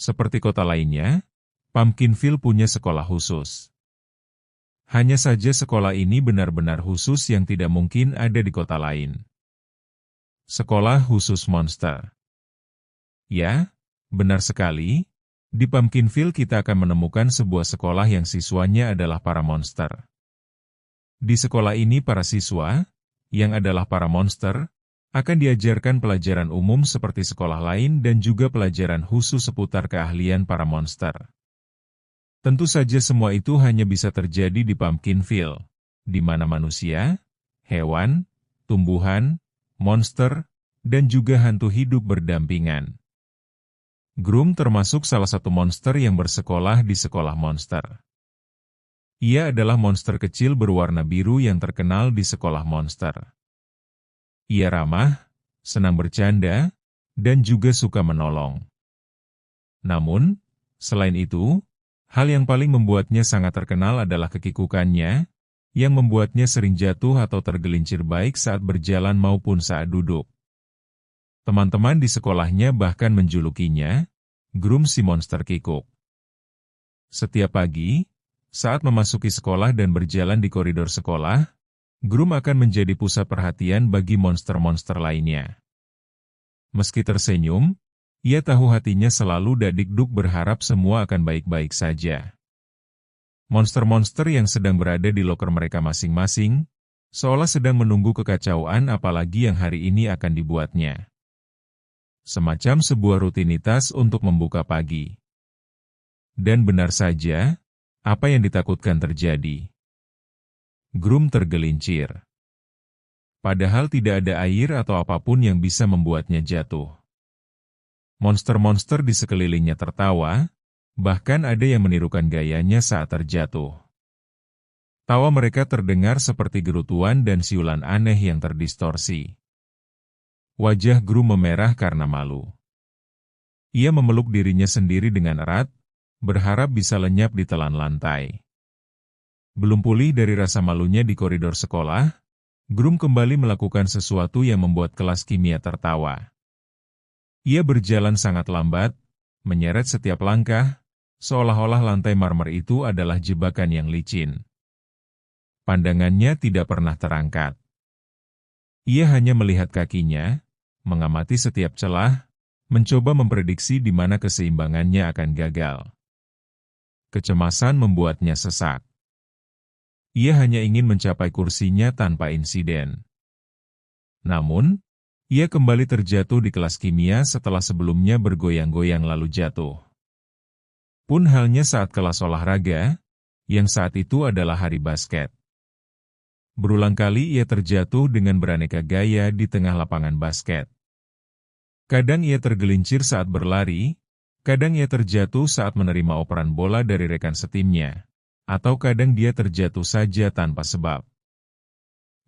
Seperti kota lainnya, Pumpkinville punya sekolah khusus. Hanya saja sekolah ini benar-benar khusus yang tidak mungkin ada di kota lain. Sekolah khusus monster. Ya, benar sekali. Di Pumpkinville kita akan menemukan sebuah sekolah yang siswanya adalah para monster. Di sekolah ini para siswa, yang adalah para monster, akan diajarkan pelajaran umum seperti sekolah lain dan juga pelajaran khusus seputar keahlian para monster. Tentu saja semua itu hanya bisa terjadi di Pumpkinville, di mana manusia, hewan, tumbuhan, monster, dan juga hantu hidup berdampingan. Groom termasuk salah satu monster yang bersekolah di sekolah monster. Ia adalah monster kecil berwarna biru yang terkenal di sekolah monster. Ia ramah, senang bercanda, dan juga suka menolong. Namun, selain itu, hal yang paling membuatnya sangat terkenal adalah kekikukannya, yang membuatnya sering jatuh atau tergelincir baik saat berjalan maupun saat duduk. Teman-teman di sekolahnya bahkan menjulukinya, Groom si monster kikuk. Setiap pagi, saat memasuki sekolah dan berjalan di koridor sekolah, Groom akan menjadi pusat perhatian bagi monster-monster lainnya. Meski tersenyum, ia tahu hatinya selalu dadikduk berharap semua akan baik-baik saja. Monster-monster yang sedang berada di loker mereka masing-masing, seolah sedang menunggu kekacauan apalagi yang hari ini akan dibuatnya. Semacam sebuah rutinitas untuk membuka pagi. Dan benar saja, apa yang ditakutkan terjadi. Groom tergelincir. Padahal tidak ada air atau apapun yang bisa membuatnya jatuh. Monster-monster di sekelilingnya tertawa, bahkan ada yang menirukan gayanya saat terjatuh. Tawa mereka terdengar seperti gerutuan dan siulan aneh yang terdistorsi. Wajah Groom memerah karena malu. Ia memeluk dirinya sendiri dengan erat, berharap bisa lenyap di telan lantai. Belum pulih dari rasa malunya di koridor sekolah, Groom kembali melakukan sesuatu yang membuat kelas kimia tertawa. Ia berjalan sangat lambat, menyeret setiap langkah, seolah-olah lantai marmer itu adalah jebakan yang licin. Pandangannya tidak pernah terangkat. Ia hanya melihat kakinya, mengamati setiap celah, mencoba memprediksi di mana keseimbangannya akan gagal. Kecemasan membuatnya sesak. Ia hanya ingin mencapai kursinya tanpa insiden. Namun, ia kembali terjatuh di kelas kimia setelah sebelumnya bergoyang-goyang lalu jatuh. Pun halnya saat kelas olahraga, yang saat itu adalah hari basket. Berulang kali ia terjatuh dengan beraneka gaya di tengah lapangan basket. Kadang ia tergelincir saat berlari, kadang ia terjatuh saat menerima operan bola dari rekan setimnya, atau kadang dia terjatuh saja tanpa sebab.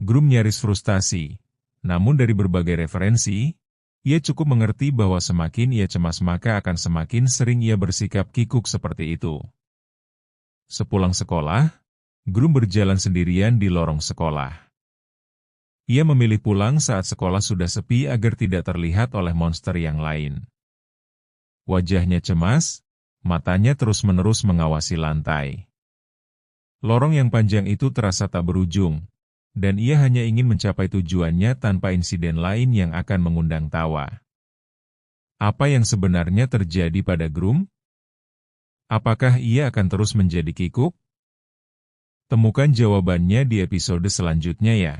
Groom nyaris frustasi. Namun dari berbagai referensi, ia cukup mengerti bahwa semakin ia cemas maka akan semakin sering ia bersikap kikuk seperti itu. Sepulang sekolah, Groom berjalan sendirian di lorong sekolah. Ia memilih pulang saat sekolah sudah sepi agar tidak terlihat oleh monster yang lain. Wajahnya cemas, matanya terus-menerus mengawasi lantai. Lorong yang panjang itu terasa tak berujung, dan ia hanya ingin mencapai tujuannya tanpa insiden lain yang akan mengundang tawa. Apa yang sebenarnya terjadi pada Groom? Apakah ia akan terus menjadi kikuk? Temukan jawabannya di episode selanjutnya ya.